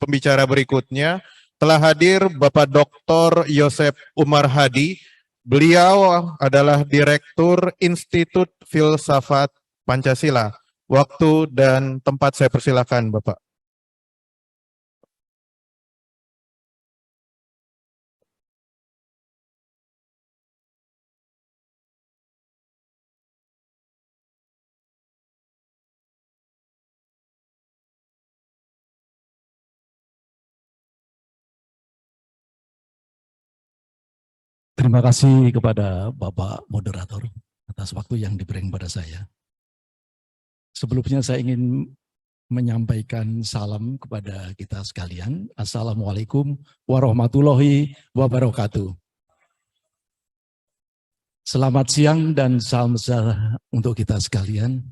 pembicara berikutnya. Telah hadir Bapak Dr. Yosep Umar Hadi. Beliau adalah Direktur Institut Filsafat Pancasila. Waktu dan tempat saya persilakan, Bapak. Terima kasih kepada Bapak Moderator atas waktu yang diberikan kepada saya. Sebelumnya saya ingin menyampaikan salam kepada kita sekalian. Assalamualaikum warahmatullahi wabarakatuh. Selamat siang dan salam sejahtera untuk kita sekalian.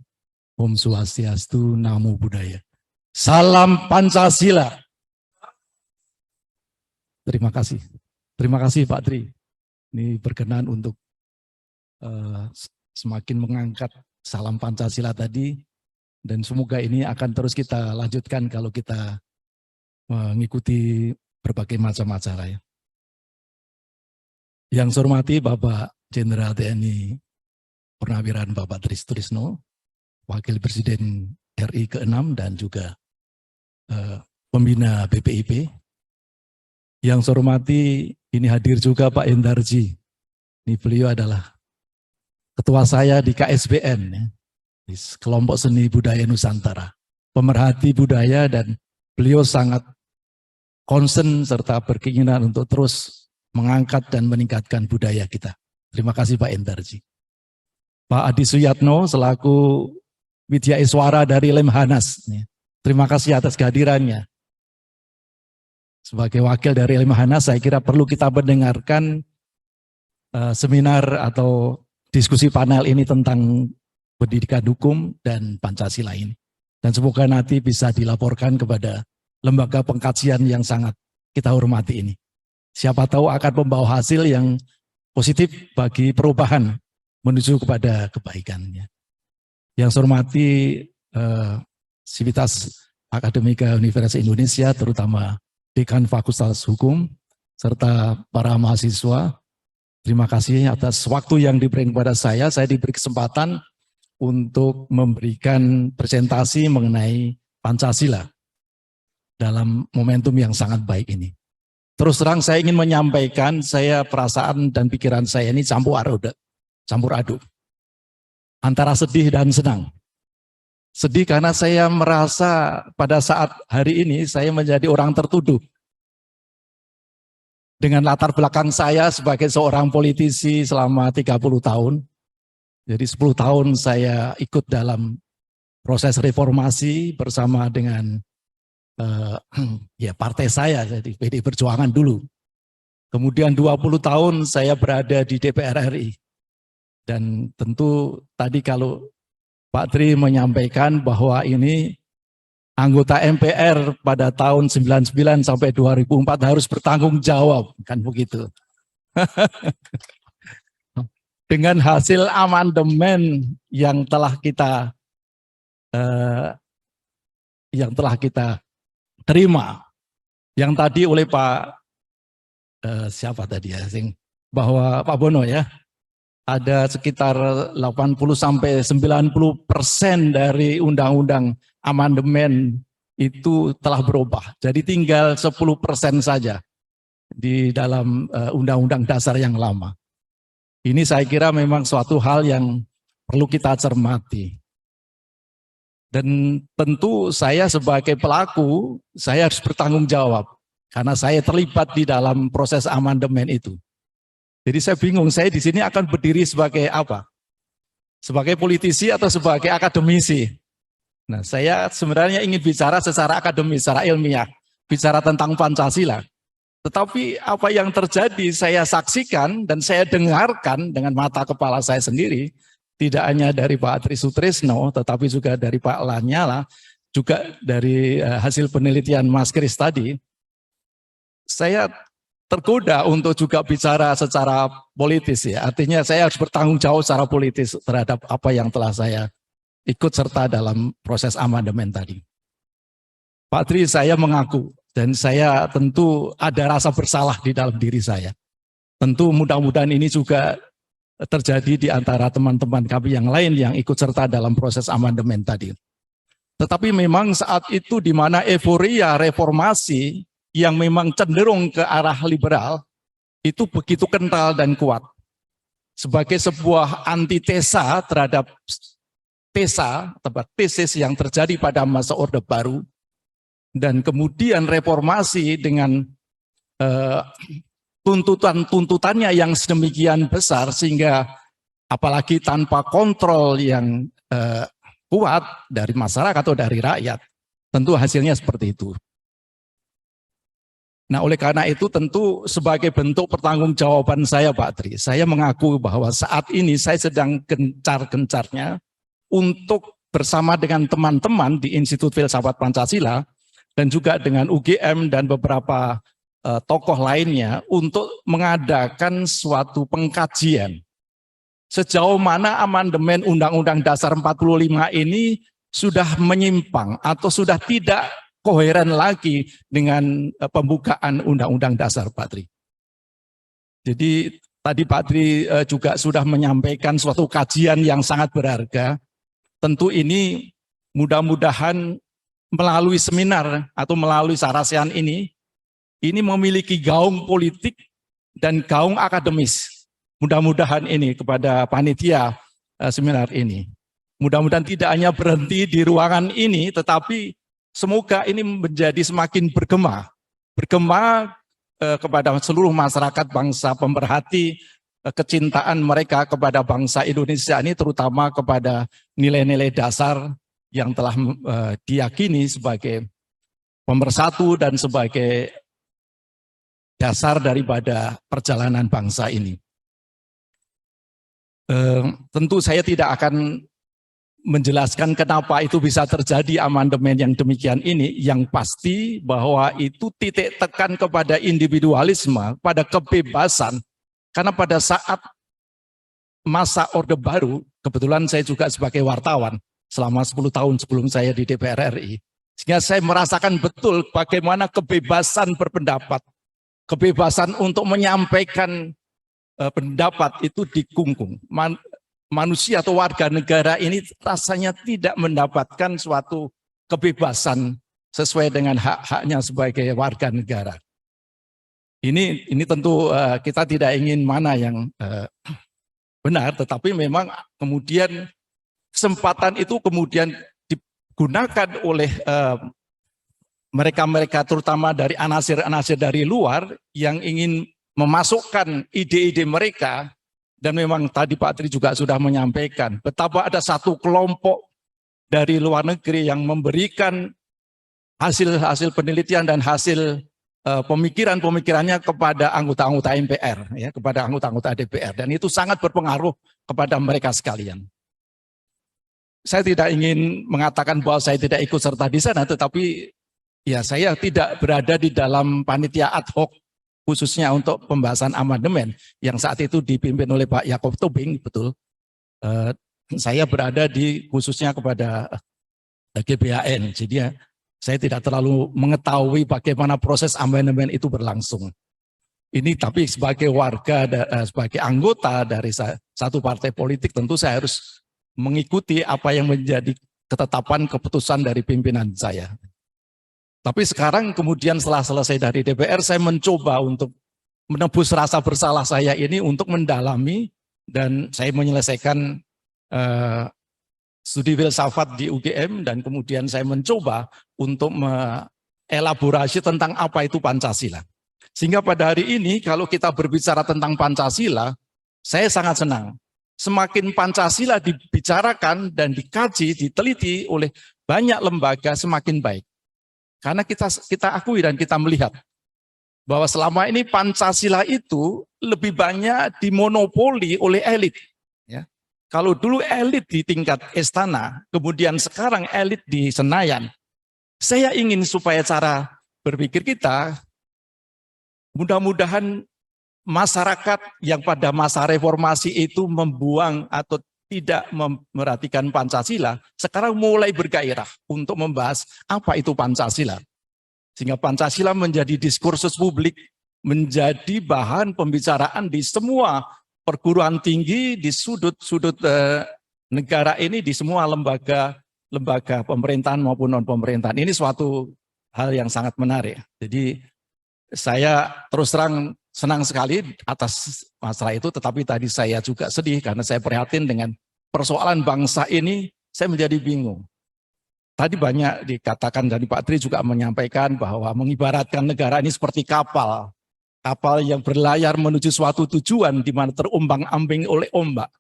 Om Swastiastu, Namo Buddhaya. Salam Pancasila. Terima kasih. Terima kasih Pak Tri. Ini berkenan untuk semakin mengangkat salam Pancasila tadi, dan semoga ini akan terus kita lanjutkan kalau kita mengikuti berbagai macam acara ya. Yang saya hormati Bapak Jenderal TNI Purnawirawan Bapak Tri Sutrisno, Wakil Presiden RI ke-6 dan juga pembina BPIP. Yang saya hormati, ini hadir juga Pak Endarji. Ini beliau adalah ketua saya di KSBN, ya, di Kelompok Seni Budaya Nusantara. Pemerhati budaya, dan beliau sangat concern serta berkeinginan untuk terus mengangkat dan meningkatkan budaya kita. Terima kasih Pak Endarji. Pak Adi Suyatno selaku Widya Iswara dari Lemhanas. Terima kasih atas kehadirannya. Sebagai wakil dari Lemhanas, saya kira perlu kita mendengarkan seminar atau diskusi panel ini tentang pendidikan hukum dan Pancasila ini. Dan semoga nanti bisa dilaporkan kepada lembaga pengkajian yang sangat kita hormati ini. Siapa tahu akan membawa hasil yang positif bagi perubahan menuju kepada kebaikannya. Yang saya hormati Sivitas Akademika Universitas Indonesia, terutama Dekan Fakultas Hukum, serta para mahasiswa, terima kasih atas waktu yang diberikan kepada saya. Saya diberi kesempatan untuk memberikan presentasi mengenai Pancasila dalam momentum yang sangat baik ini. Terus terang saya ingin menyampaikan, saya perasaan dan pikiran saya ini campur aduk. Antara sedih dan senang. Sedih karena saya merasa pada saat hari ini saya menjadi orang tertuduh. Dengan latar belakang saya sebagai seorang politisi selama 30 tahun. Jadi 10 tahun saya ikut dalam proses reformasi bersama dengan partai saya, jadi PDI Perjuangan dulu. Kemudian 20 tahun saya berada di DPR RI. Dan tentu tadi kalau Pak Tri menyampaikan bahwa ini anggota MPR pada tahun 99 sampai 2004 harus bertanggung jawab, kan begitu. Dengan hasil amandemen yang telah kita terima, yang tadi oleh Pak siapa tadi ya, bahwa Pak Bono ya, ada sekitar 80 sampai 90% dari undang-undang amandemen itu telah berubah. Jadi tinggal 10% saja di dalam undang-undang dasar yang lama. Ini saya kira memang suatu hal yang perlu kita cermati. Dan tentu saya sebagai pelaku, saya harus bertanggung jawab. Karena saya terlibat di dalam proses amandemen itu. Jadi saya bingung, saya di sini akan berdiri sebagai apa? Sebagai politisi atau sebagai akademisi? Nah, saya sebenarnya ingin bicara secara akademis, secara ilmiah, bicara tentang Pancasila. Tetapi apa yang terjadi saya saksikan dan saya dengarkan dengan mata kepala saya sendiri, tidak hanya dari Pak Tri Sutrisno, tetapi juga dari Pak Lanyala, juga dari hasil penelitian Mas Kris tadi, saya tergoda untuk juga bicara secara politis ya. Artinya saya harus bertanggung jawab secara politis terhadap apa yang telah saya ikut serta dalam proses amandemen tadi. Pak Tri, saya mengaku, Dan saya tentu ada rasa bersalah di dalam diri saya. Tentu mudah-mudahan ini juga terjadi di antara teman-teman kami yang lain yang ikut serta dalam proses amandemen tadi. Tetapi memang saat itu di mana euforia reformasi yang memang cenderung ke arah liberal itu begitu kental dan kuat. Sebagai sebuah antitesa terhadap tesis yang terjadi pada masa Orde Baru, dan kemudian reformasi dengan tuntutannya yang sedemikian besar sehingga apalagi tanpa kontrol yang kuat dari masyarakat atau dari rakyat, tentu hasilnya seperti itu. Nah, oleh karena itu tentu sebagai bentuk pertanggungjawaban saya, Pak Tri, saya mengaku bahwa saat ini saya sedang gencar-gencarnya untuk bersama dengan teman-teman di Institut Filsafat Pancasila dan juga dengan UGM dan beberapa tokoh lainnya untuk mengadakan suatu pengkajian sejauh mana amandemen Undang-Undang Dasar 45 ini sudah menyimpang atau sudah tidak koheren lagi dengan pembukaan Undang-Undang Dasar, Pak Tri. Jadi tadi Pak Tri juga sudah menyampaikan suatu kajian yang sangat berharga. Tentu ini mudah-mudahan melalui seminar atau melalui sarasehan ini memiliki gaung politik dan gaung akademis. Mudah-mudahan ini kepada panitia seminar ini. Mudah-mudahan tidak hanya berhenti di ruangan ini, tetapi semoga ini menjadi semakin bergema kepada seluruh masyarakat bangsa pemerhati kecintaan mereka kepada bangsa Indonesia ini, terutama kepada nilai-nilai dasar yang telah diyakini sebagai pemersatu dan sebagai dasar daripada perjalanan bangsa ini. Tentu saya tidak akan menjelaskan kenapa itu bisa terjadi amandemen yang demikian ini. Yang pasti bahwa itu titik tekan kepada individualisme, pada kebebasan. Karena pada saat masa Orde Baru, kebetulan saya juga sebagai wartawan selama 10 tahun sebelum saya di DPR RI, sehingga saya merasakan betul bagaimana kebebasan berpendapat, kebebasan untuk menyampaikan pendapat itu dikungkung. Manusia atau warga negara ini rasanya tidak mendapatkan suatu kebebasan sesuai dengan hak-haknya sebagai warga negara. Ini tentu kita tidak ingin mana yang benar, tetapi memang kemudian kesempatan itu kemudian digunakan oleh mereka-mereka terutama dari anasir-anasir dari luar yang ingin memasukkan ide-ide mereka. Dan memang tadi Pak Tri juga sudah menyampaikan betapa ada satu kelompok dari luar negeri yang memberikan hasil-hasil penelitian dan hasil pemikiran-pemikirannya kepada anggota-anggota MPR, ya, kepada anggota-anggota DPR, dan itu sangat berpengaruh kepada mereka sekalian. Saya tidak ingin mengatakan bahwa saya tidak ikut serta di sana, tetapi ya saya tidak berada di dalam panitia ad hoc khususnya untuk pembahasan amandemen yang saat itu dipimpin oleh Pak Yakob Tobing, betul. Saya berada di khususnya kepada GBHN, jadi ya, saya tidak terlalu mengetahui bagaimana proses amandemen itu berlangsung. Ini tapi sebagai warga, sebagai anggota dari satu partai politik, tentu saya harus mengikuti apa yang menjadi ketetapan keputusan dari pimpinan saya. Tapi sekarang kemudian setelah selesai dari DPR, saya mencoba untuk menebus rasa bersalah saya ini untuk mendalami, dan saya menyelesaikan studi filsafat di UGM, dan kemudian saya mencoba untuk mengelaborasi tentang apa itu Pancasila. Sehingga pada hari ini kalau kita berbicara tentang Pancasila, saya sangat senang. Semakin Pancasila dibicarakan dan dikaji, diteliti oleh banyak lembaga, semakin baik. Karena kita akui dan kita melihat bahwa selama ini Pancasila itu lebih banyak dimonopoli oleh elit. Ya. Kalau dulu elit di tingkat istana, kemudian sekarang elit di Senayan. Saya ingin supaya cara berpikir kita, mudah-mudahan masyarakat yang pada masa reformasi itu membuang atau tidak memerhatikan Pancasila, sekarang mulai bergairah untuk membahas apa itu Pancasila. Sehingga Pancasila menjadi diskursus publik, menjadi bahan pembicaraan di semua perguruan tinggi, di sudut-sudut negara ini, di semua lembaga pemerintahan maupun non-pemerintahan. Ini suatu hal yang sangat menarik. Jadi saya terus terang senang sekali atas masalah itu, tetapi tadi saya juga sedih karena saya prihatin dengan persoalan bangsa ini, saya menjadi bingung. Tadi banyak dikatakan dari Pak Tri juga menyampaikan bahwa mengibaratkan negara ini seperti kapal. Kapal yang berlayar menuju suatu tujuan di mana terumbang-ambing oleh ombak.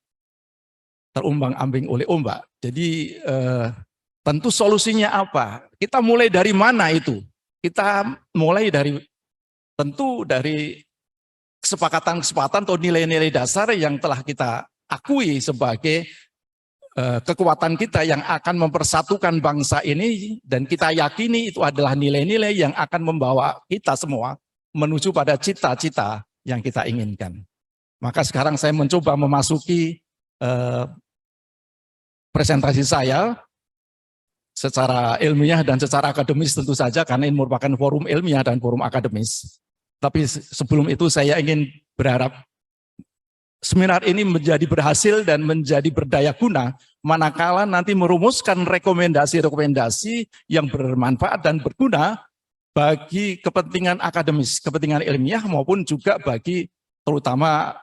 Terumbang-ambing oleh ombak. Jadi tentu solusinya apa? Kita mulai dari mana itu? Kita mulai dari tentu dari kesepakatan-kesepakatan atau nilai-nilai dasar yang telah kita akui sebagai kekuatan kita yang akan mempersatukan bangsa ini, dan kita yakini itu adalah nilai-nilai yang akan membawa kita semua menuju pada cita-cita yang kita inginkan. Maka sekarang saya mencoba memasuki presentasi saya secara ilmiah dan secara akademis tentu saja, karena ini merupakan forum ilmiah dan forum akademis. Tapi sebelum itu saya ingin berharap seminar ini menjadi berhasil dan menjadi berdaya guna manakala nanti merumuskan rekomendasi-rekomendasi yang bermanfaat dan berguna bagi kepentingan akademis, kepentingan ilmiah maupun juga bagi terutama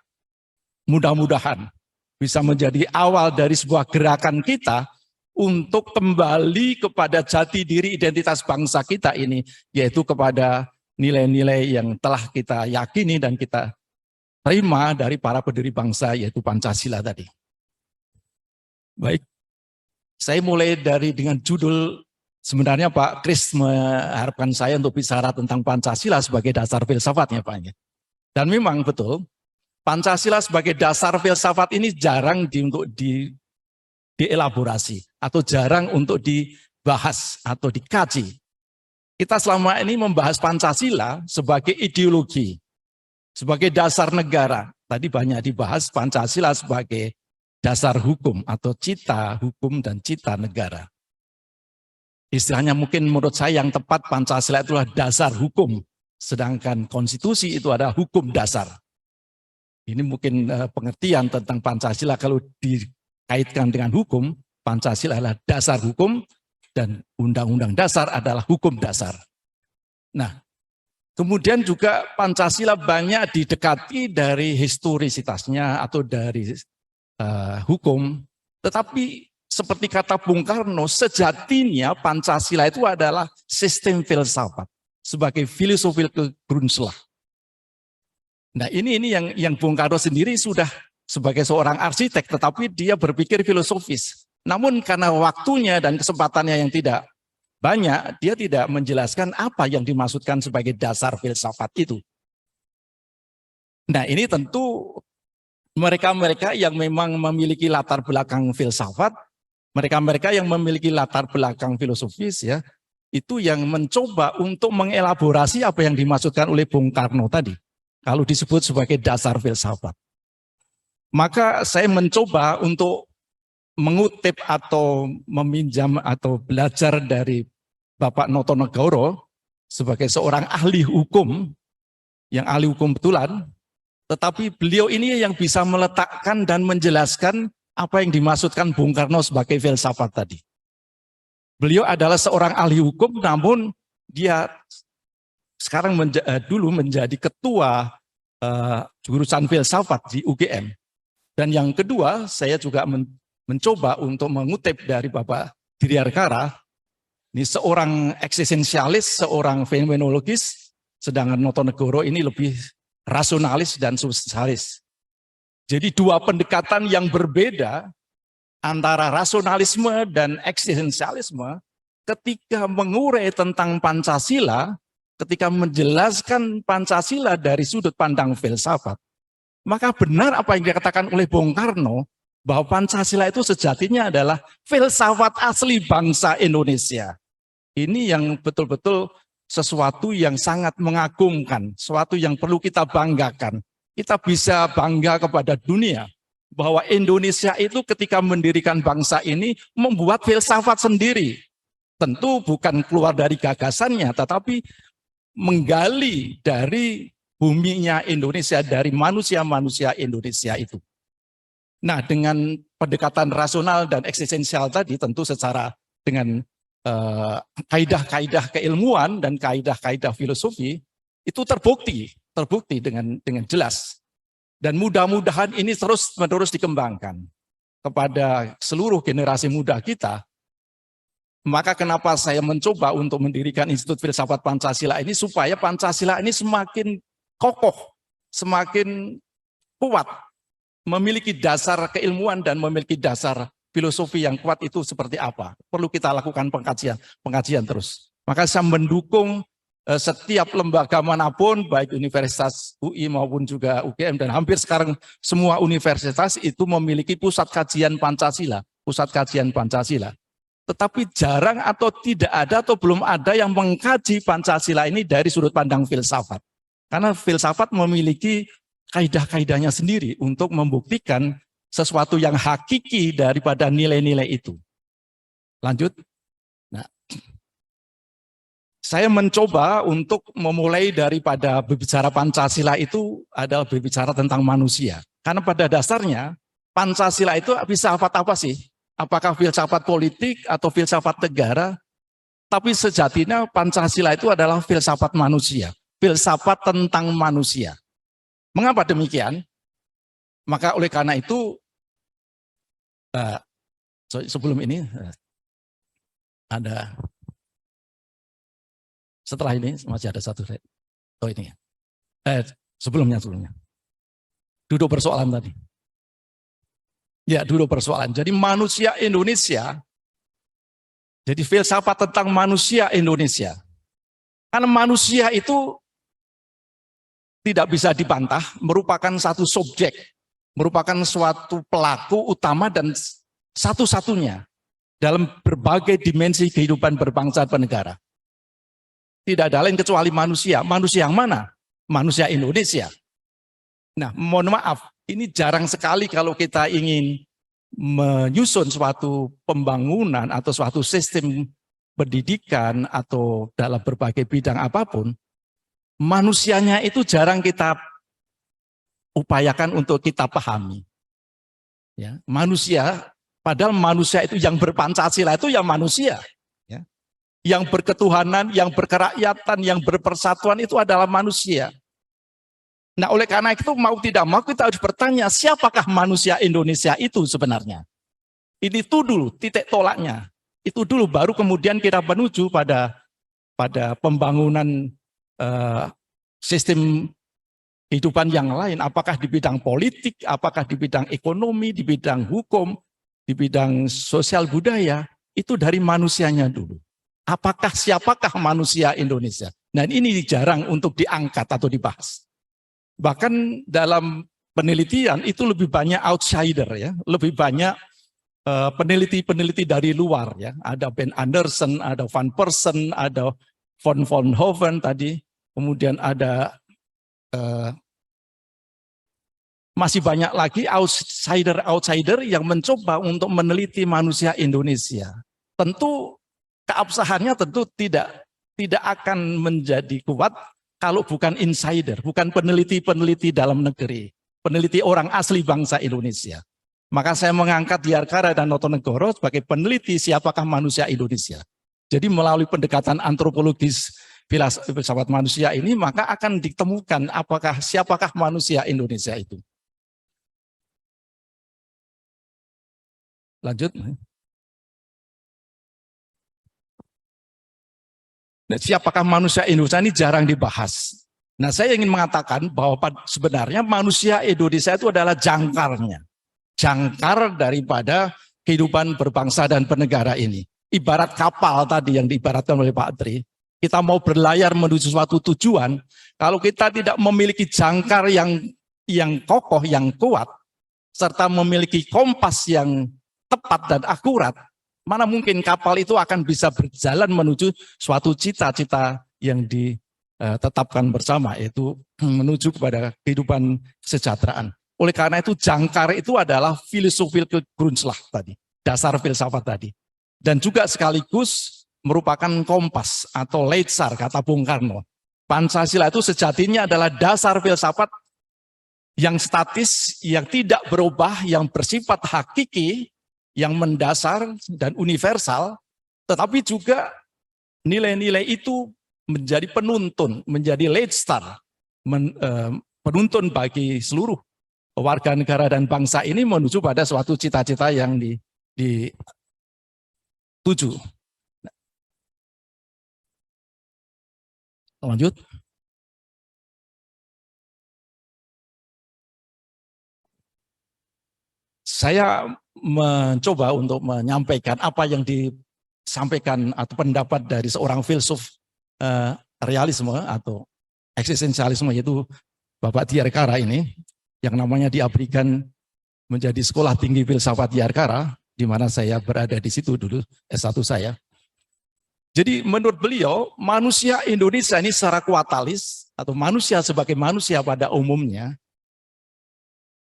mudah-mudahan bisa menjadi awal dari sebuah gerakan kita untuk kembali kepada jati diri identitas bangsa kita ini, yaitu kepada nilai-nilai yang telah kita yakini dan kita terima dari para pendiri bangsa, yaitu Pancasila tadi. Baik, saya mulai dengan judul. Sebenarnya Pak Kris mengharapkan saya untuk bicara tentang Pancasila sebagai dasar filsafatnya Pak. Dan memang betul, Pancasila sebagai dasar filsafat ini jarang untuk dielaborasi atau jarang untuk dibahas atau dikaji. Kita selama ini membahas Pancasila sebagai ideologi, sebagai dasar negara. Tadi banyak dibahas Pancasila sebagai dasar hukum atau cita hukum dan cita negara. Istilahnya mungkin menurut saya yang tepat Pancasila itulah dasar hukum, sedangkan konstitusi itu adalah hukum dasar. Ini mungkin pengertian tentang Pancasila kalau dikaitkan dengan hukum, Pancasila adalah dasar hukum dan undang-undang dasar adalah hukum dasar. Nah, kemudian juga Pancasila banyak didekati dari historisitasnya atau dari hukum, tetapi seperti kata Bung Karno, sejatinya Pancasila itu adalah sistem filsafat sebagai filosofi Grundslag. Nah ini yang Bung Karno sendiri sudah sebagai seorang arsitek, tetapi dia berpikir filosofis. Namun karena waktunya dan kesempatannya yang tidak banyak, dia tidak menjelaskan apa yang dimaksudkan sebagai dasar filsafat itu. Nah ini tentu mereka-mereka yang memang memiliki latar belakang filsafat, mereka-mereka yang memiliki latar belakang filosofis ya, itu yang mencoba untuk mengelaborasi apa yang dimaksudkan oleh Bung Karno tadi. Kalau disebut sebagai dasar filsafat. Maka saya mencoba untuk mengutip atau meminjam atau belajar dari Bapak Noto Negoro sebagai seorang ahli hukum, yang ahli hukum betulan, tetapi beliau ini yang bisa meletakkan dan menjelaskan apa yang dimaksudkan Bung Karno sebagai filsafat tadi. Beliau adalah seorang ahli hukum, namun dia sekarang dulu menjadi ketua jurusan filsafat di UGM. Dan yang kedua, saya juga mencoba untuk mengutip dari Bapak Diriyarkara, ini seorang eksistensialis, seorang fenomenologis, sedangkan Noto Negoro ini lebih rasionalis dan substansialis. Jadi dua pendekatan yang berbeda antara rasionalisme dan eksistensialisme ketika mengurai tentang Pancasila, ketika menjelaskan Pancasila dari sudut pandang filsafat, maka benar apa yang dikatakan oleh Bung Karno, bahwa Pancasila itu sejatinya adalah filsafat asli bangsa Indonesia. Ini yang betul-betul sesuatu yang sangat mengagumkan, sesuatu yang perlu kita banggakan. Kita bisa bangga kepada dunia bahwa Indonesia itu ketika mendirikan bangsa ini membuat filsafat sendiri. Tentu bukan keluar dari gagasannya, tetapi menggali dari buminya Indonesia, dari manusia-manusia Indonesia itu. Nah, dengan pendekatan rasional dan eksistensial tadi, tentu secara dengan kaidah-kaidah keilmuan dan kaidah-kaidah filosofi, itu terbukti dengan jelas. Dan mudah-mudahan ini terus-menerus dikembangkan kepada seluruh generasi muda kita. Maka kenapa saya mencoba untuk mendirikan Institut Filsafat Pancasila ini, supaya Pancasila ini semakin kokoh, semakin kuat, memiliki dasar keilmuan dan memiliki dasar filosofi yang kuat. Itu seperti apa? Perlu kita lakukan pengkajian terus. Maka saya mendukung setiap lembaga manapun, baik Universitas UI maupun juga UGM, dan hampir sekarang semua universitas itu memiliki pusat kajian Pancasila, Tetapi jarang atau tidak ada atau belum ada yang mengkaji Pancasila ini dari sudut pandang filsafat. Karena filsafat memiliki kaidah-kaidahnya sendiri untuk membuktikan sesuatu yang hakiki daripada nilai-nilai itu. Lanjut. Nah, saya mencoba untuk memulai daripada berbicara Pancasila itu adalah berbicara tentang manusia. Karena pada dasarnya Pancasila itu filsafat apa sih? Apakah filsafat politik atau filsafat negara? Tapi sejatinya Pancasila itu adalah filsafat manusia, filsafat tentang manusia. Mengapa demikian? Maka oleh karena itu, sebelum ini ada, setelah ini masih ada satu, ini, sebelumnya, duduk persoalan tadi. Ya, dulu persoalan. Jadi manusia Indonesia, jadi filsafat tentang manusia Indonesia. Karena manusia itu tidak bisa dibantah, merupakan satu subjek, merupakan suatu pelaku utama dan satu-satunya dalam berbagai dimensi kehidupan berbangsa dan bernegara. Tidak ada lain kecuali manusia. Manusia yang mana? Manusia Indonesia. Nah, mohon maaf, ini jarang sekali kalau kita ingin menyusun suatu pembangunan atau suatu sistem pendidikan atau dalam berbagai bidang apapun, manusianya itu jarang kita upayakan untuk kita pahami. Ya, manusia, padahal manusia itu yang berpancasila itu yang manusia. Ya. Yang berketuhanan, yang berkerakyatan, yang berpersatuan itu adalah manusia. Nah, oleh karena itu mau tidak mau kita harus bertanya, siapakah manusia Indonesia itu sebenarnya? Ini itu dulu titik tolaknya. Itu dulu baru kemudian kita menuju pada pembangunan sistem kehidupan yang lain. Apakah di bidang politik, apakah di bidang ekonomi, di bidang hukum, di bidang sosial budaya, itu dari manusianya dulu. Siapakah manusia Indonesia? Nah, ini jarang untuk diangkat atau dibahas. Bahkan dalam penelitian itu lebih banyak outsider ya, lebih banyak peneliti-peneliti dari luar ya. Ada Ben Anderson, ada Van Persen, ada von Vollenhoven tadi, kemudian ada masih banyak lagi outsider yang mencoba untuk meneliti manusia Indonesia. Tentu keabsahannya tentu tidak akan menjadi kuat kalau bukan insider, bukan peneliti-peneliti dalam negeri, peneliti orang asli bangsa Indonesia. Maka saya mengangkat Diarkara dan Notonegoro sebagai peneliti siapakah manusia Indonesia. Jadi melalui pendekatan antropologis filsafat manusia ini, maka akan ditemukan siapakah manusia Indonesia itu. Lanjut. Nah, siapakah manusia Indonesia ini jarang dibahas. Nah, saya ingin mengatakan bahwa sebenarnya manusia Indonesia itu adalah jangkarnya. Jangkar daripada kehidupan berbangsa dan bernegara ini. Ibarat kapal tadi yang diibaratkan oleh Pak Tri. Kita mau berlayar menuju suatu tujuan, kalau kita tidak memiliki jangkar yang kokoh, yang kuat, serta memiliki kompas yang tepat dan akurat, mana mungkin kapal itu akan bisa berjalan menuju suatu cita-cita yang ditetapkan bersama, yaitu menuju kepada kehidupan kesejahteraan. Oleh karena itu jangkar itu adalah filosofi Grundslag tadi, dasar filsafat tadi. Dan juga sekaligus merupakan kompas atau letsar, kata Bung Karno. Pancasila itu sejatinya adalah dasar filsafat yang statis, yang tidak berubah, yang bersifat hakiki, yang mendasar dan universal, tetapi juga nilai-nilai itu menjadi penuntun, menjadi letsar, penuntun bagi seluruh warga negara dan bangsa ini menuju pada suatu cita-cita yang dituju. Lanjut. Saya mencoba untuk menyampaikan apa yang disampaikan atau pendapat dari seorang filsuf realisme atau eksistensialisme, yaitu Bapak Diyarkara ini, yang namanya diabadikan menjadi Sekolah Tinggi Filsafat Diyarkara, di mana saya berada di situ dulu, S1 saya. Jadi menurut beliau, manusia Indonesia ini secara kuatalis, atau manusia sebagai manusia pada umumnya,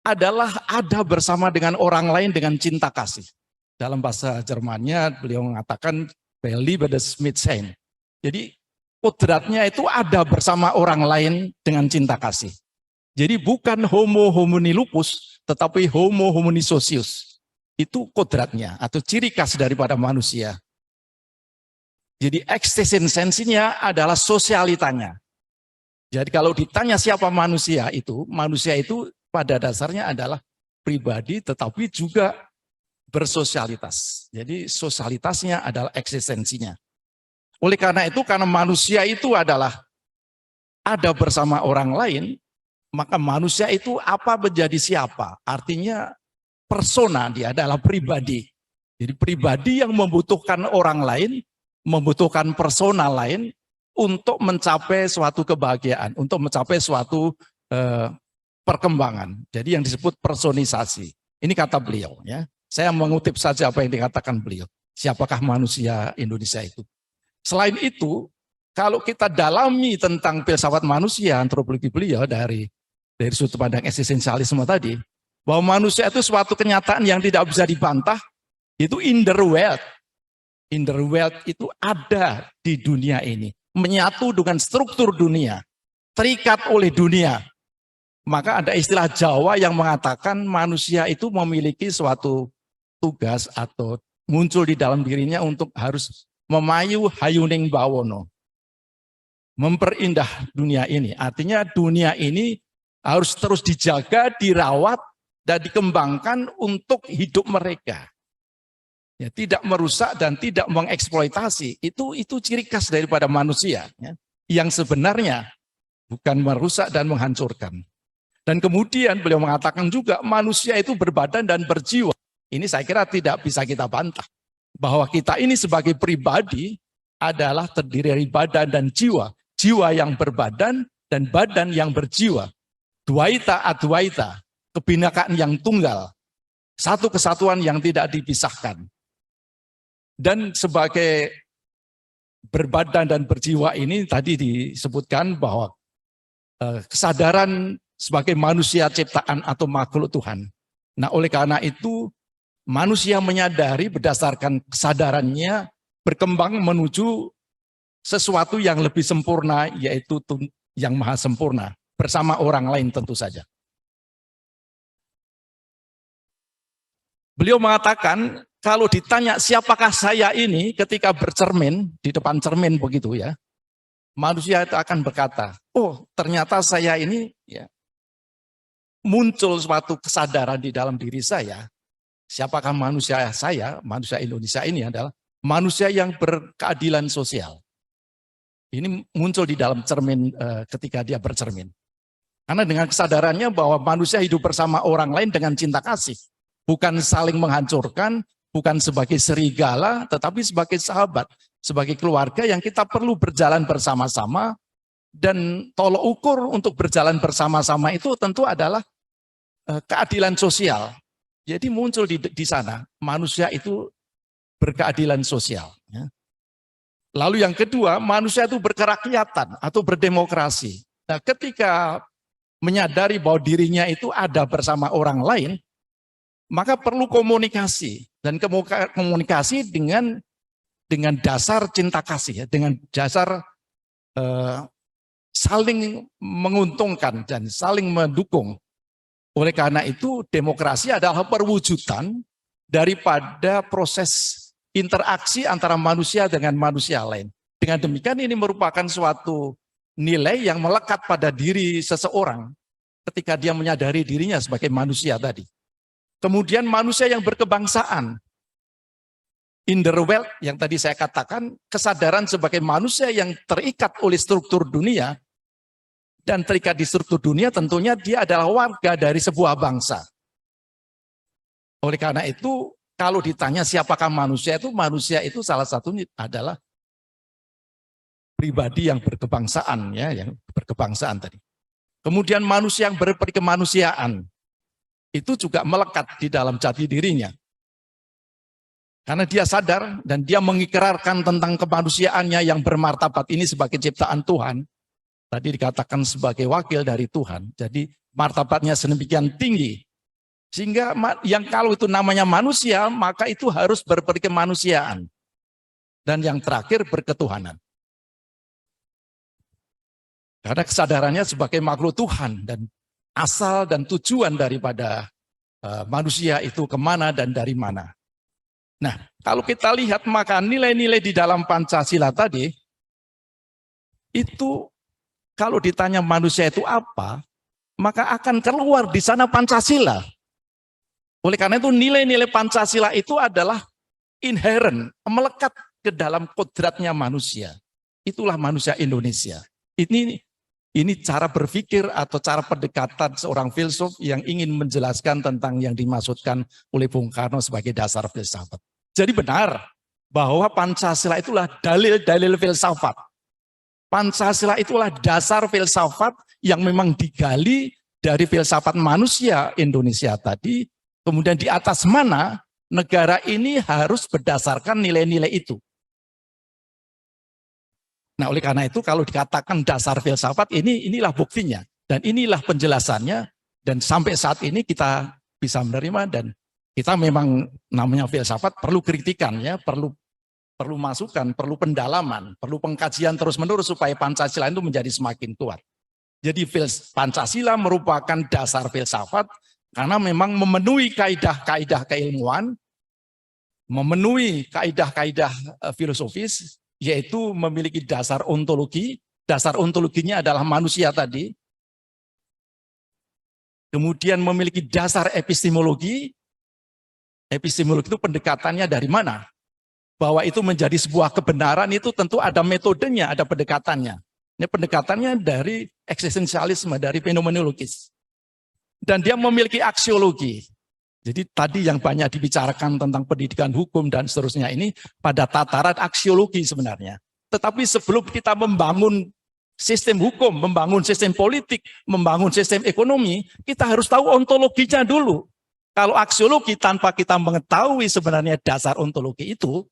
adalah ada bersama dengan orang lain dengan cinta kasih. Dalam bahasa Jermannya beliau mengatakan Liebe des Mitsein. Jadi kodratnya itu ada bersama orang lain dengan cinta kasih. Jadi bukan homo homini lupus, tetapi homo homini socius. Itu kodratnya atau ciri khas daripada manusia. Jadi eksistensinya adalah sosialitanya. Jadi kalau ditanya siapa manusia itu pada dasarnya adalah pribadi tetapi juga bersosialitas. Jadi sosialitasnya adalah eksistensinya. Oleh karena itu, karena manusia itu adalah ada bersama orang lain, maka manusia itu apa menjadi siapa? Artinya persona, dia adalah pribadi. Jadi pribadi yang membutuhkan orang lain, membutuhkan persona lain untuk mencapai suatu kebahagiaan, untuk mencapai suatu perkembangan. Jadi yang disebut personisasi. Ini kata beliau, ya. Saya mengutip saja apa yang dikatakan beliau. Siapakah manusia Indonesia itu? Selain itu, kalau kita dalami tentang filsafat manusia, antropologi beliau dari sudut pandang eksistensialisme tadi, bahwa manusia itu suatu kenyataan yang tidak bisa dibantah, itu in the world. In the world itu ada di dunia ini, menyatu dengan struktur dunia, terikat oleh dunia. Maka ada istilah Jawa yang mengatakan manusia itu memiliki suatu tugas atau muncul di dalam dirinya untuk harus memayu hayuning bawono. Memperindah dunia ini. Artinya dunia ini harus terus dijaga, dirawat, dan dikembangkan untuk hidup mereka. Ya, tidak merusak dan tidak mengeksploitasi. Itu ciri khas daripada manusia. Ya, yang sebenarnya bukan merusak dan menghancurkan. Dan kemudian beliau mengatakan juga manusia itu berbadan dan berjiwa. Ini saya kira tidak bisa kita bantah. Bahwa kita ini sebagai pribadi adalah terdiri dari badan dan jiwa. Jiwa yang berbadan dan badan yang berjiwa. Dwaita adwaita, kebinakaan yang tunggal. Satu kesatuan yang tidak dipisahkan. Dan sebagai berbadan dan berjiwa ini tadi disebutkan bahwa kesadaran sebagai manusia ciptaan atau makhluk Tuhan. Nah, oleh karena itu manusia menyadari berdasarkan kesadarannya berkembang menuju sesuatu yang lebih sempurna, yaitu yang maha sempurna bersama orang lain tentu saja. Beliau mengatakan kalau ditanya siapakah saya ini ketika bercermin di depan cermin begitu ya, manusia itu akan berkata, oh ternyata saya ini ya, muncul suatu kesadaran di dalam diri saya. Siapakah manusia saya? Manusia Indonesia ini adalah manusia yang berkeadilan sosial. Ini muncul di dalam cermin ketika dia bercermin. Karena dengan kesadarannya bahwa manusia hidup bersama orang lain dengan cinta kasih. Bukan saling menghancurkan, bukan sebagai serigala, tetapi sebagai sahabat, sebagai keluarga yang kita perlu berjalan bersama-sama. Dan tolok ukur untuk berjalan bersama-sama itu tentu adalah keadilan sosial. Jadi muncul di sana, manusia itu berkeadilan sosial. Ya. Lalu yang kedua, manusia itu berkerakyatan atau berdemokrasi. Nah, ketika menyadari bahwa dirinya itu ada bersama orang lain, maka perlu komunikasi. Dan komunikasi dengan dengan dasar cinta kasih, ya, dengan dasar saling menguntungkan dan saling mendukung. Oleh karena itu, demokrasi adalah perwujudan daripada proses interaksi antara manusia dengan manusia lain. Dengan demikian ini merupakan suatu nilai yang melekat pada diri seseorang ketika dia menyadari dirinya sebagai manusia tadi. Kemudian manusia yang berkebangsaan. In the world yang tadi saya katakan, kesadaran sebagai manusia yang terikat oleh struktur dunia, dan terikat di struktur dunia tentunya dia adalah warga dari sebuah bangsa. Oleh karena itu, kalau ditanya siapakah manusia itu salah satunya adalah pribadi yang berkebangsaan, ya, yang berkebangsaan tadi. Kemudian manusia yang berkemanusiaan, itu juga melekat di dalam jati dirinya. Karena dia sadar dan dia mengikrarkan tentang kemanusiaannya yang bermartabat ini sebagai ciptaan Tuhan. Tadi dikatakan sebagai wakil dari Tuhan. Jadi martabatnya sedemikian tinggi. Sehingga yang kalau itu namanya manusia, maka itu harus berkemanusiaan. Dan yang terakhir berketuhanan. Karena kesadarannya sebagai makhluk Tuhan dan asal dan tujuan daripada manusia itu kemana dan dari mana. Nah, kalau kita lihat maka nilai-nilai di dalam Pancasila tadi, itu kalau ditanya manusia itu apa, maka akan keluar di sana Pancasila. Oleh karena itu nilai-nilai Pancasila itu adalah inherent, melekat ke dalam kodratnya manusia. Itulah manusia Indonesia. Ini cara berpikir atau cara pendekatan seorang filsuf yang ingin menjelaskan tentang yang dimaksudkan oleh Bung Karno sebagai dasar filsafat. Jadi benar bahwa Pancasila itulah dalil-dalil filsafat. Pancasila itulah dasar filsafat yang memang digali dari filsafat manusia Indonesia tadi. Kemudian di atas mana negara ini harus berdasarkan nilai-nilai itu. Nah, oleh karena itu kalau dikatakan dasar filsafat inilah buktinya dan inilah penjelasannya, dan sampai saat ini kita bisa menerima, dan kita memang namanya filsafat perlu kritikan, ya, perlu masukan, perlu pendalaman, perlu pengkajian terus-menerus supaya Pancasila itu menjadi semakin kuat. Jadi Pancasila merupakan dasar filsafat karena memang memenuhi kaidah-kaidah keilmuan, memenuhi kaidah-kaidah filosofis, yaitu memiliki dasar ontologi. Dasar ontologinya adalah manusia tadi. Kemudian memiliki dasar epistemologi. Epistemologi itu pendekatannya dari mana? Bahwa itu menjadi sebuah kebenaran itu tentu ada metodenya, ada pendekatannya. Ini pendekatannya dari eksistensialisme, dari fenomenologis. Dan dia memiliki aksiologi. Jadi tadi yang banyak dibicarakan tentang pendidikan hukum dan seterusnya ini pada tataran aksiologi sebenarnya. Tetapi sebelum kita membangun sistem hukum, membangun sistem politik, membangun sistem ekonomi, kita harus tahu ontologinya dulu. Kalau aksiologi tanpa kita mengetahui sebenarnya dasar ontologi itu,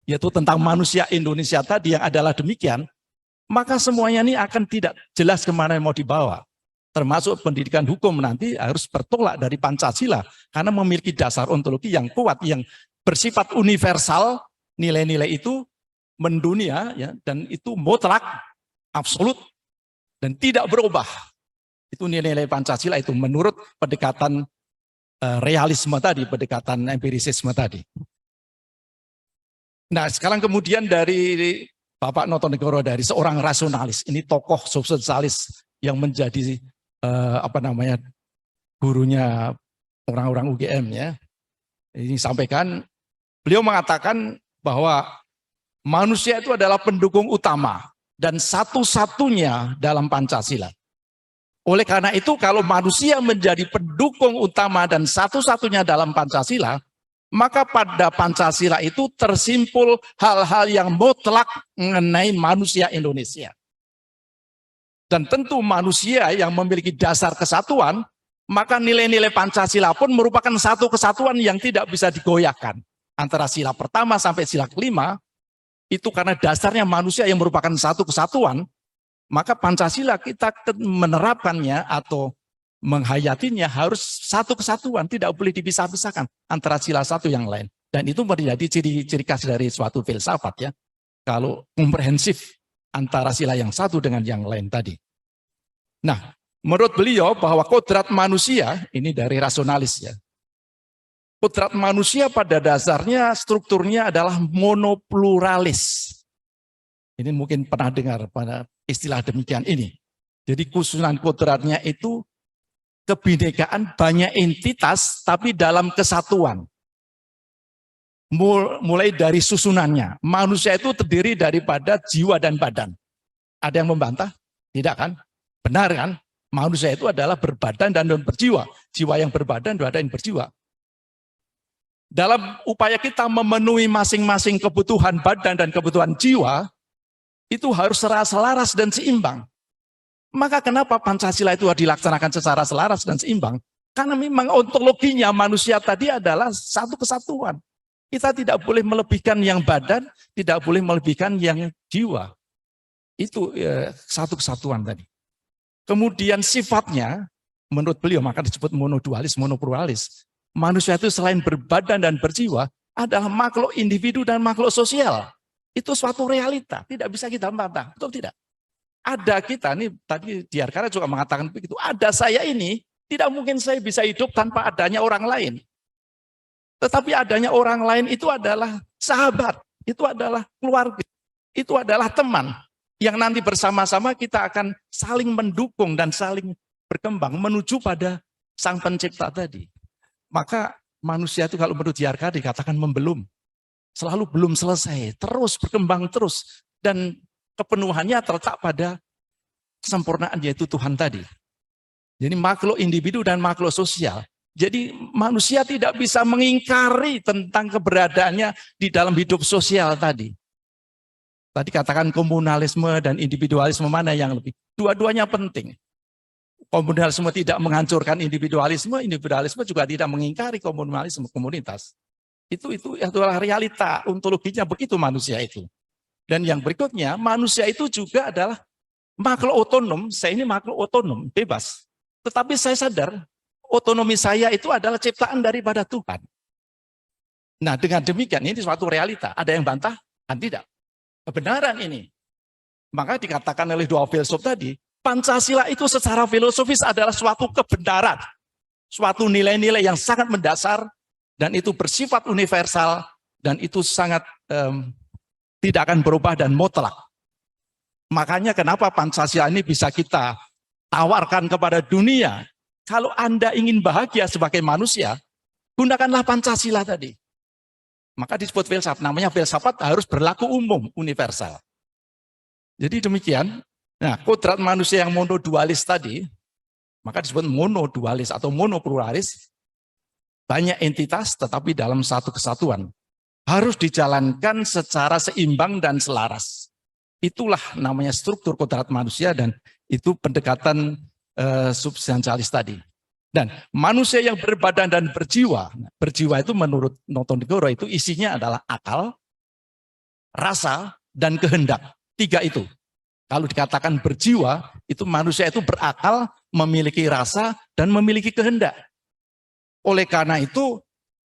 yaitu tentang manusia Indonesia tadi yang adalah demikian, maka semuanya ini akan tidak jelas kemana yang mau dibawa. Termasuk pendidikan hukum nanti harus bertolak dari Pancasila karena memiliki dasar ontologi yang kuat, yang bersifat universal, nilai-nilai itu mendunia, ya, dan itu mutlak, absolut, dan tidak berubah. Itu nilai-nilai Pancasila itu menurut pendekatan realisme tadi, pendekatan empirisisme tadi. Nah, sekarang kemudian dari Bapak Notonegoro, dari seorang rasionalis, ini tokoh sosialis yang menjadi gurunya orang-orang UGM, ya. Ini sampaikan, beliau mengatakan bahwa manusia itu adalah pendukung utama dan satu-satunya dalam Pancasila. Oleh karena itu kalau manusia menjadi pendukung utama dan satu-satunya dalam Pancasila, maka pada Pancasila itu tersimpul hal-hal yang mutlak mengenai manusia Indonesia. Dan tentu manusia yang memiliki dasar kesatuan, maka nilai-nilai Pancasila pun merupakan satu kesatuan yang tidak bisa digoyahkan. Antara sila pertama sampai sila kelima, itu karena dasarnya manusia yang merupakan satu kesatuan, maka Pancasila kita menerapkannya atau menghayatinya harus satu kesatuan, tidak boleh dipisah-pisahkan antara sila satu yang lain. Dan itu menjadi ciri khas dari suatu filsafat ya. Kalau komprehensif antara sila yang satu dengan yang lain tadi. Nah, menurut beliau bahwa kodrat manusia, ini dari rasionalis ya. Kodrat manusia pada dasarnya strukturnya adalah monopluralis. Ini mungkin pernah dengar pada istilah demikian ini. Jadi khususan kodratnya itu kebinekaan banyak entitas tapi dalam kesatuan. Mulai dari susunannya. Manusia itu terdiri daripada jiwa dan badan. Ada yang membantah? Tidak kan? Benar kan? Manusia itu adalah berbadan dan berjiwa. Jiwa yang berbadan, badan yang berjiwa. Dalam upaya kita memenuhi masing-masing kebutuhan badan dan kebutuhan jiwa, itu harus selaras dan seimbang. Maka kenapa Pancasila itu harus dilaksanakan secara selaras dan seimbang? Karena memang ontologinya manusia tadi adalah satu kesatuan. Kita tidak boleh melebihkan yang badan, tidak boleh melebihkan yang jiwa. Itu satu kesatuan tadi. Kemudian sifatnya, menurut beliau, maka disebut monodualis, monopluralis. Manusia itu selain berbadan dan berjiwa, adalah makhluk individu dan makhluk sosial. Itu suatu realita, tidak bisa kita bantah, betul tidak? Ada kita, nih tadi Diarkara juga mengatakan begitu, ada saya ini, tidak mungkin saya bisa hidup tanpa adanya orang lain. Tetapi adanya orang lain itu adalah sahabat, itu adalah keluarga, itu adalah teman. Yang nanti bersama-sama kita akan saling mendukung dan saling berkembang menuju pada sang pencipta tadi. Maka manusia itu kalau menurut Diarkara dikatakan membelum. Selalu belum selesai, terus berkembang terus. Dan kepenuhannya terletak pada kesempurnaan yaitu Tuhan tadi. Jadi makhluk individu dan makhluk sosial. Jadi manusia tidak bisa mengingkari tentang keberadaannya di dalam hidup sosial tadi. Tadi katakan komunalisme dan individualisme mana yang lebih? Dua-duanya penting. Komunalisme tidak menghancurkan individualisme, individualisme juga tidak mengingkari komunalisme komunitas. Itu adalah realita, ontologinya begitu manusia itu. Dan yang berikutnya, manusia itu juga adalah makhluk otonom. Saya ini makhluk otonom, bebas. Tetapi saya sadar, otonomi saya itu adalah ciptaan daripada Tuhan. Nah, dengan demikian ini suatu realita. Ada yang bantah? Kan tidak. Kebenaran ini. Maka dikatakan oleh dua filsuf tadi, Pancasila itu secara filosofis adalah suatu kebenaran. Suatu nilai-nilai yang sangat mendasar, dan itu bersifat universal, dan itu sangat tidak akan berubah dan mutlak. Makanya kenapa Pancasila ini bisa kita tawarkan kepada dunia. Kalau Anda ingin bahagia sebagai manusia, gunakanlah Pancasila tadi. Maka disebut filsafat, namanya filsafat harus berlaku umum, universal. Jadi demikian, nah kodrat manusia yang monodualis tadi, maka disebut monodualis atau monopluralis, banyak entitas tetapi dalam satu kesatuan. Harus dijalankan secara seimbang dan selaras. Itulah namanya struktur kodrat manusia dan itu pendekatan substansialis tadi. Dan manusia yang berbadan dan berjiwa, berjiwa itu menurut Notonegoro itu isinya adalah akal, rasa, dan kehendak. Tiga itu. Kalau dikatakan berjiwa, itu manusia itu berakal, memiliki rasa, dan memiliki kehendak. Oleh karena itu,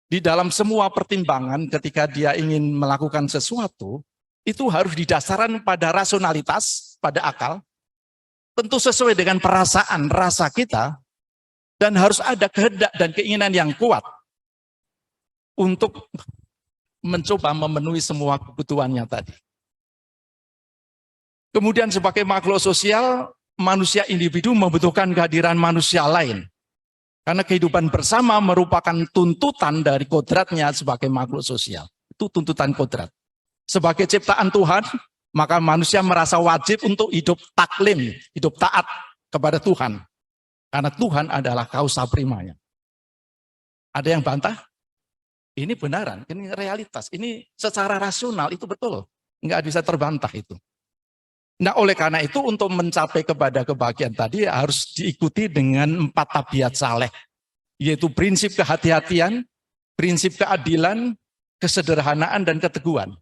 di dalam semua pertimbangan ketika dia ingin melakukan sesuatu, itu harus didasarkan pada rasionalitas, pada akal, tentu sesuai dengan perasaan, rasa kita, dan harus ada kehendak dan keinginan yang kuat untuk mencoba memenuhi semua kebutuhannya tadi. Kemudian sebagai makhluk sosial, manusia individu membutuhkan kehadiran manusia lain. Karena kehidupan bersama merupakan tuntutan dari kodratnya sebagai makhluk sosial. Itu tuntutan kodrat. Sebagai ciptaan Tuhan, maka manusia merasa wajib untuk hidup taklim, hidup taat kepada Tuhan. Karena Tuhan adalah kausa primanya. Ada yang bantah? Ini benaran, ini realitas. Ini secara rasional itu betul. Enggak bisa terbantah itu. Nah oleh karena itu untuk mencapai kepada kebahagiaan tadi harus diikuti dengan 4 tabiat saleh. Yaitu prinsip kehati-hatian, prinsip keadilan, kesederhanaan, dan keteguhan.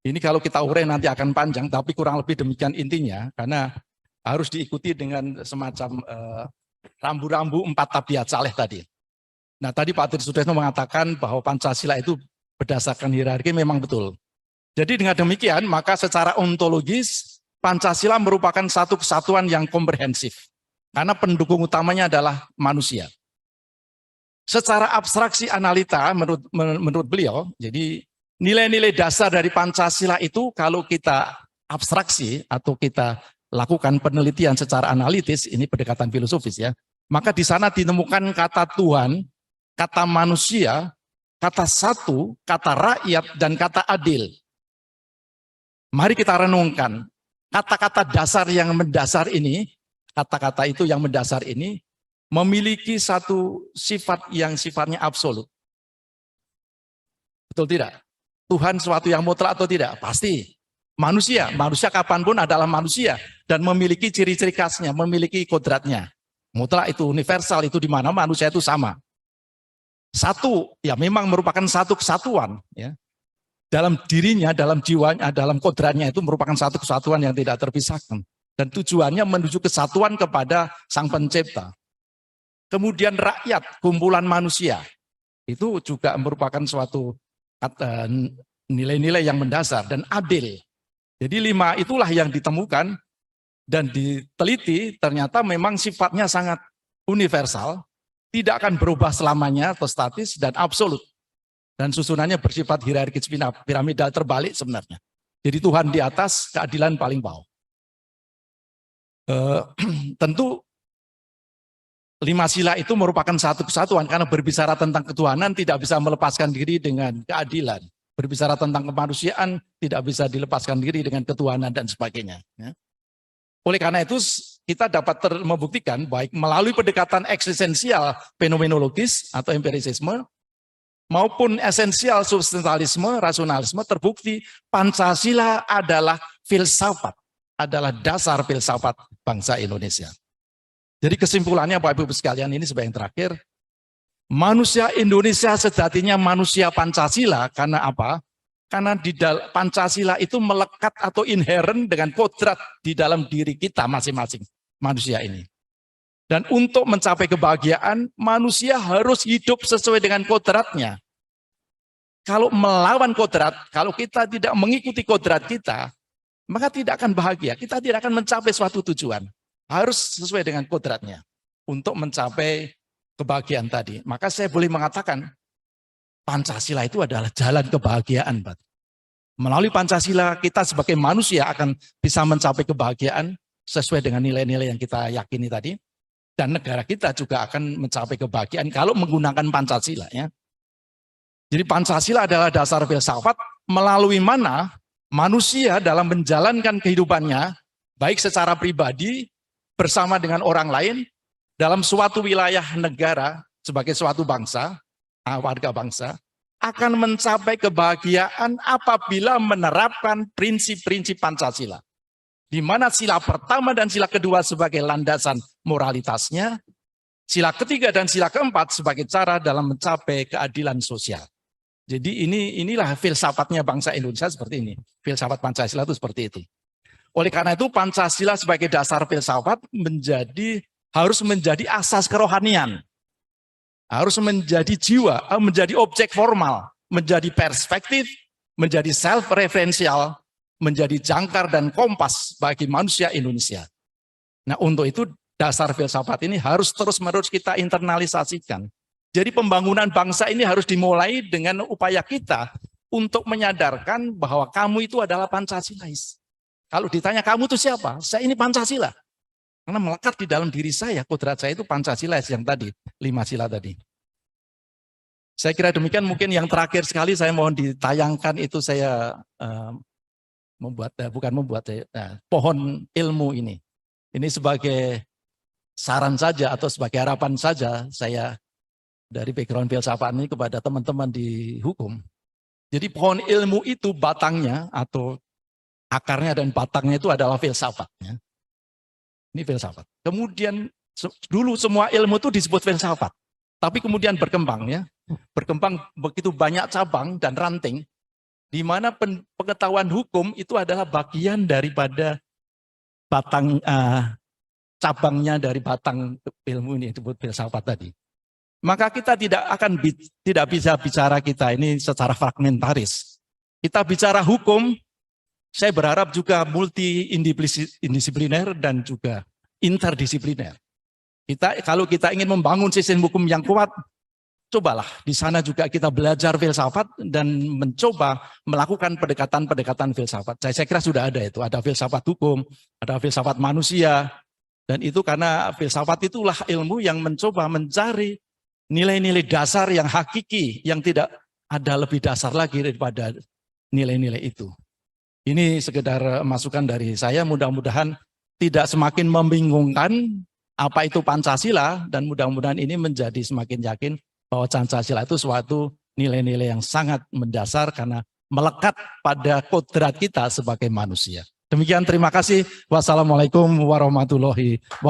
Ini kalau kita urai nanti akan panjang, tapi kurang lebih demikian intinya. Karena harus diikuti dengan semacam rambu-rambu 4 tabiat saleh tadi. Nah tadi Pak Trisutresno mengatakan bahwa Pancasila itu berdasarkan hierarki, memang betul. Jadi dengan demikian maka secara ontologis Pancasila merupakan satu kesatuan yang komprehensif. Karena pendukung utamanya adalah manusia. Secara abstraksi analita menurut beliau, jadi nilai-nilai dasar dari Pancasila itu kalau kita abstraksi atau kita lakukan penelitian secara analitis, ini pendekatan filosofis ya, maka di sana ditemukan kata Tuhan, kata manusia, kata satu, kata rakyat, dan kata adil. Mari kita renungkan, kata-kata dasar yang mendasar ini, kata-kata itu yang mendasar ini, memiliki satu sifat yang sifatnya absolut. Betul tidak? Tuhan suatu yang mutlak atau tidak? Pasti. Manusia kapanpun adalah manusia dan memiliki ciri-ciri khasnya, memiliki kodratnya. Mutlak itu universal, itu di mana manusia itu sama. Satu, ya memang merupakan satu kesatuan. Ya. Dalam dirinya, dalam jiwanya, dalam kodratnya itu merupakan satu kesatuan yang tidak terpisahkan. Dan tujuannya menuju kesatuan kepada Sang Pencipta. Kemudian rakyat, kumpulan manusia, itu juga merupakan suatu nilai-nilai yang mendasar dan adil. Jadi 5 itulah yang ditemukan dan diteliti, ternyata memang sifatnya sangat universal, tidak akan berubah selamanya atau statis dan absolut. Dan susunannya bersifat hierarkis piramidal terbalik sebenarnya. Jadi Tuhan di atas, keadilan paling bawah. Tentu 5 sila itu merupakan satu kesatuan karena berbicara tentang ketuhanan tidak bisa melepaskan diri dengan keadilan. Berbicara tentang kemanusiaan tidak bisa dilepaskan diri dengan ketuhanan dan sebagainya. Ya. Oleh karena itu kita dapat membuktikan baik melalui pendekatan eksistensial fenomenologis atau empirisisme maupun esensial substansialisme, rasionalisme, terbukti Pancasila adalah filsafat, adalah dasar filsafat bangsa Indonesia. Jadi kesimpulannya Bapak Ibu sekalian ini sebagai yang terakhir, manusia Indonesia sejatinya manusia Pancasila. Karena apa? Karena di Pancasila itu melekat atau inherent dengan kodrat di dalam diri kita masing-masing manusia ini. Dan untuk mencapai kebahagiaan, manusia harus hidup sesuai dengan kodratnya. Kalau melawan kodrat, kalau kita tidak mengikuti kodrat kita, maka tidak akan bahagia. Kita tidak akan mencapai suatu tujuan. Harus sesuai dengan kodratnya untuk mencapai kebahagiaan tadi. Maka saya boleh mengatakan Pancasila itu adalah jalan kebahagiaan. Melalui Pancasila kita sebagai manusia akan bisa mencapai kebahagiaan sesuai dengan nilai-nilai yang kita yakini tadi. Dan negara kita juga akan mencapai kebahagiaan kalau menggunakan Pancasila. Ya. Jadi Pancasila adalah dasar filsafat melalui mana manusia dalam menjalankan kehidupannya baik secara pribadi bersama dengan orang lain dalam suatu wilayah negara sebagai suatu bangsa, warga bangsa, akan mencapai kebahagiaan apabila menerapkan prinsip-prinsip Pancasila. Di mana sila pertama dan sila kedua sebagai landasan moralitasnya, sila ketiga dan sila keempat sebagai cara dalam mencapai keadilan sosial. Jadi inilah filsafatnya bangsa Indonesia seperti ini. Filsafat Pancasila itu seperti itu. Oleh karena itu Pancasila sebagai dasar filsafat harus menjadi asas kerohanian. Harus menjadi jiwa, menjadi objek formal, menjadi perspektif, menjadi self-referensial, menjadi jangkar dan kompas bagi manusia Indonesia. Nah untuk itu dasar filsafat ini harus terus-menerus kita internalisasikan. Jadi pembangunan bangsa ini harus dimulai dengan upaya kita untuk menyadarkan bahwa kamu itu adalah Pancasilais. Kalau ditanya kamu itu siapa? Saya ini Pancasila. Karena melekat di dalam diri saya, kodrat saya itu Pancasilais yang tadi, 5 sila tadi. Saya kira demikian, mungkin yang terakhir sekali saya mohon ditayangkan itu saya pohon ilmu ini. Ini sebagai saran saja atau sebagai harapan saja saya dari background filsafat ini kepada teman-teman di hukum. Jadi pohon ilmu itu batangnya atau akarnya dan batangnya itu adalah filsafatnya. Ini filsafat. Kemudian dulu semua ilmu itu disebut filsafat. Tapi kemudian berkembang ya. Berkembang begitu banyak cabang dan ranting. Di mana pengetahuan hukum itu adalah bagian daripada batang cabangnya dari batang ilmu ini disebut filsafat tadi. maka kita tidak bisa bicara kita ini secara fragmentaris. Kita bicara hukum, saya berharap juga multi-indisipliner dan juga interdisipliner. Kalau kita ingin membangun sistem hukum yang kuat, cobalah di sana juga kita belajar filsafat dan mencoba melakukan pendekatan-pendekatan filsafat. Saya kira sudah ada itu, ada filsafat hukum, ada filsafat manusia, dan itu karena filsafat itulah ilmu yang mencoba mencari nilai-nilai dasar yang hakiki, yang tidak ada lebih dasar lagi daripada nilai-nilai itu. Ini sekedar masukan dari saya, mudah-mudahan tidak semakin membingungkan apa itu Pancasila, dan mudah-mudahan ini menjadi semakin yakin bahwa Pancasila itu suatu nilai-nilai yang sangat mendasar karena melekat pada kodrat kita sebagai manusia. Demikian, terima kasih. Wassalamualaikum warahmatullahi wabarakatuh.